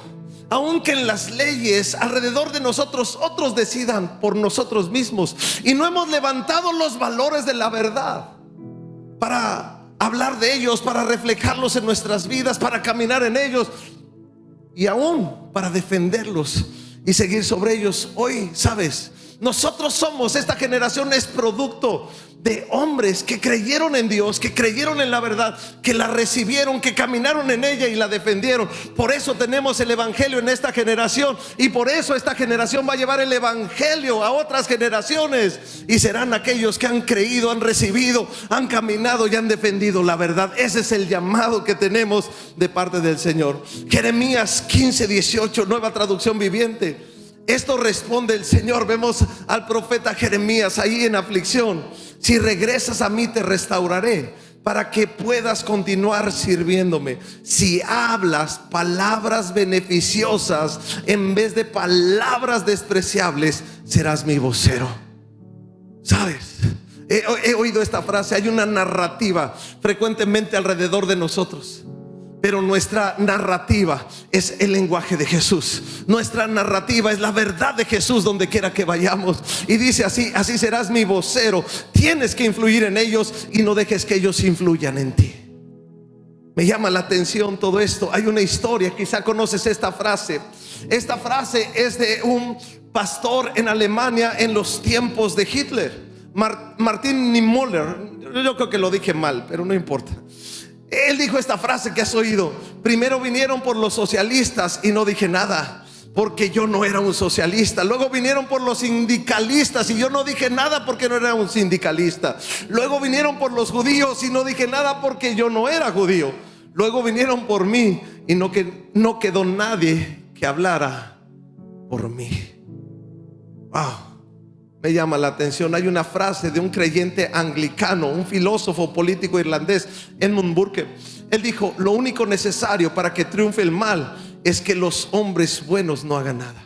aunque en las leyes alrededor de nosotros otros decidan por nosotros mismos, y no hemos levantado los valores de la verdad para hablar de ellos, para reflejarlos en nuestras vidas, para caminar en ellos y aún para defenderlos y seguir sobre ellos. Hoy, ¿sabes? Nosotros somos, esta generación es producto de hombres que creyeron en Dios, que creyeron en la verdad, que la recibieron, que caminaron en ella y la defendieron. Por eso tenemos el evangelio en esta generación, y por eso esta generación va a llevar el evangelio a otras generaciones, y serán aquellos que han creído, han recibido, han caminado y han defendido la verdad. Ese es el llamado que tenemos de parte del Señor. Jeremías 15:18, Nueva Traducción Viviente. Esto responde el Señor. Vemos al profeta Jeremías ahí en aflicción: si regresas a mí te restauraré, para que puedas continuar sirviéndome. Si hablas palabras beneficiosas en vez de palabras despreciables, serás mi vocero. ¿Sabes? He oído esta frase. Hay una narrativa frecuentemente alrededor de nosotros, pero nuestra narrativa es el lenguaje de Jesús. Nuestra narrativa es la verdad de Jesús donde quiera que vayamos. Y dice así: así serás mi vocero. Tienes que influir en ellos y no dejes que ellos influyan en ti. Me llama la atención todo esto. Hay una historia, quizá conoces esta frase. Esta frase es de un pastor en Alemania en los tiempos de Hitler, Martin Niemöller. Yo creo que lo dije mal, pero no importa. Él dijo esta frase que has oído: primero vinieron por los socialistas y no dije nada, porque yo no era un socialista. Luego vinieron por los sindicalistas y yo no dije nada porque no era un sindicalista. Luego vinieron por los judíos y no dije nada porque yo no era judío. Luego vinieron por mí y no quedó nadie que hablara por mí. Wow. Me llama la atención. Hay una frase de un creyente anglicano, un filósofo político irlandés, Edmund Burke. Él dijo: lo único necesario para que triunfe el mal es que los hombres buenos no hagan nada.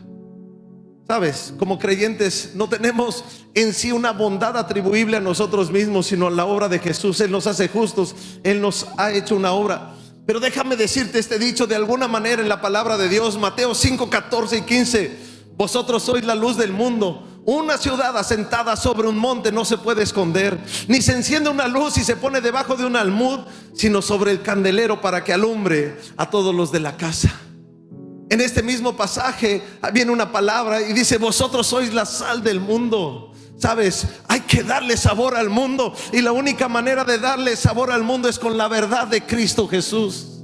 ¿Sabes? Como creyentes no tenemos en sí una bondad atribuible a nosotros mismos, sino a la obra de Jesús. Él nos hace justos, Él nos ha hecho una obra. Pero déjame decirte este dicho de alguna manera en la palabra de Dios. Mateo 5:14 y 15: vosotros sois la luz del mundo. Una ciudad asentada sobre un monte no se puede esconder, ni se enciende una luz y se pone debajo de un almud, sino sobre el candelero, para que alumbre a todos los de la casa. En este mismo pasaje viene una palabra y dice: vosotros sois la sal del mundo. ¿Sabes? Hay que darle sabor al mundo, y la única manera de darle sabor al mundo es con la verdad de Cristo Jesús.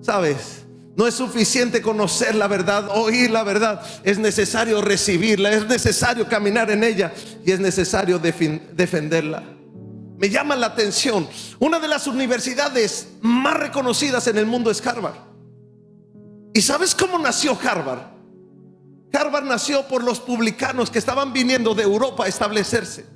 ¿Sabes? No es suficiente conocer la verdad, oír la verdad. Es necesario recibirla, es necesario caminar en ella, y es necesario defenderla. Me llama la atención, una de las universidades más reconocidas en el mundo es Harvard. ¿Y sabes cómo nació Harvard? Harvard nació por los publicanos que estaban viniendo de Europa a establecerse.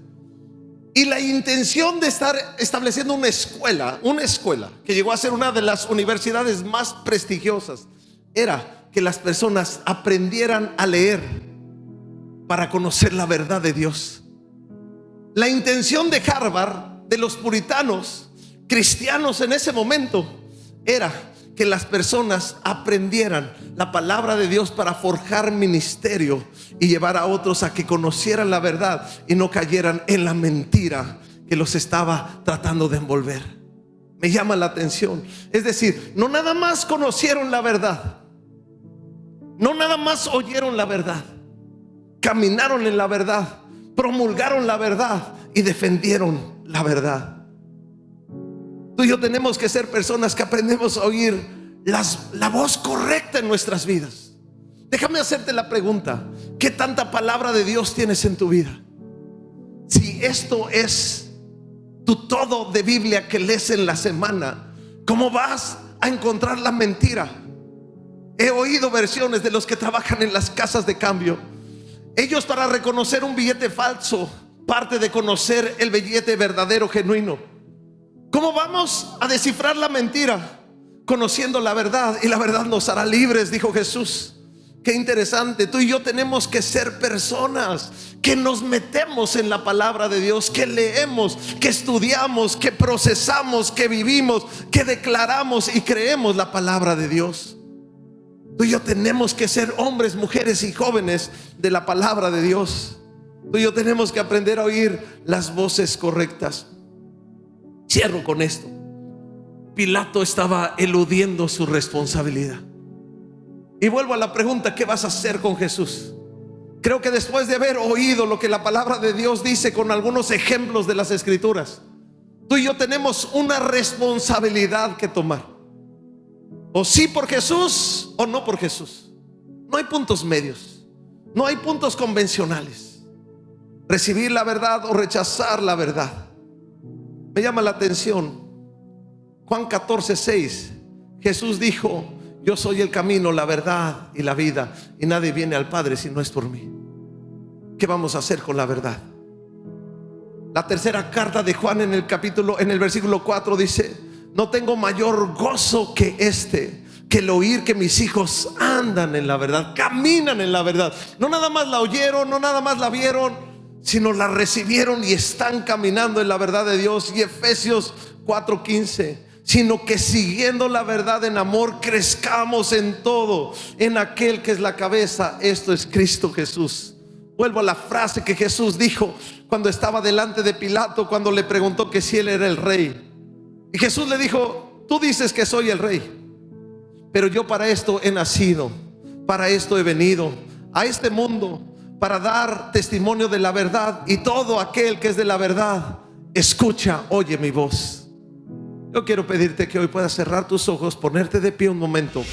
Y la intención de estar estableciendo una escuela que llegó a ser una de las universidades más prestigiosas, era que las personas aprendieran a leer para conocer la verdad de Dios. La intención de Harvard, de los puritanos cristianos en ese momento, era que las personas aprendieran la palabra de Dios para forjar ministerio y llevar a otros a que conocieran la verdad y no cayeran en la mentira que los estaba tratando de envolver. Me llama la atención. Es decir, no nada más conocieron la verdad, no nada más oyeron la verdad, caminaron en la verdad, promulgaron la verdad y defendieron la verdad. Tú y yo tenemos que ser personas que aprendemos a oír la voz correcta en nuestras vidas. Déjame hacerte la pregunta: ¿qué tanta palabra de Dios tienes en tu vida? Si esto es tu todo de Biblia que lees en la semana, ¿cómo vas a encontrar la mentira? He oído versiones de los que trabajan en las casas de cambio. Ellos, para reconocer un billete falso, parte de conocer el billete verdadero, genuino. ¿Cómo vamos a descifrar la mentira? Conociendo la verdad, y la verdad nos hará libres, dijo Jesús. Qué interesante. Tú y yo tenemos que ser personas que nos metemos en la palabra de Dios, que leemos, que estudiamos, que procesamos, que vivimos, que declaramos y creemos la palabra de Dios. Tú y yo tenemos que ser hombres, mujeres y jóvenes de la palabra de Dios. Tú y yo tenemos que aprender a oír las voces correctas. Cierro con esto. Pilato estaba eludiendo su responsabilidad. Y vuelvo a la pregunta: ¿qué vas a hacer con Jesús? Creo que después de haber oído lo que la palabra de Dios dice con algunos ejemplos de las Escrituras, tú y yo tenemos una responsabilidad que tomar. O sí por Jesús o no por Jesús. No hay puntos medios, no hay puntos convencionales. Recibir la verdad o rechazar la verdad. Me llama la atención Juan 14:6. Jesús dijo: yo soy el camino, la verdad y la vida, y nadie viene al Padre si no es por mí. ¿Qué vamos a hacer con la verdad? La tercera carta de Juan en el versículo 4 dice: no tengo mayor gozo que que el oír que mis hijos andan en la verdad, caminan en la verdad. No nada más la oyeron, no nada más la vieron, sino la recibieron y están caminando en la verdad de Dios. Y Efesios 4:15: sino que siguiendo la verdad en amor, crezcamos en todo en aquel que es la cabeza, esto es Cristo Jesús. Vuelvo a la frase que Jesús dijo cuando estaba delante de Pilato, cuando le preguntó que si él era el rey. Y Jesús le dijo: tú dices que soy el rey, pero yo para esto he nacido, para esto he venido a este mundo, para dar testimonio de la verdad. Y todo aquel que es de la verdad escucha, oye mi voz. Yo quiero pedirte que hoy puedas cerrar tus ojos, ponerte de pie un momento.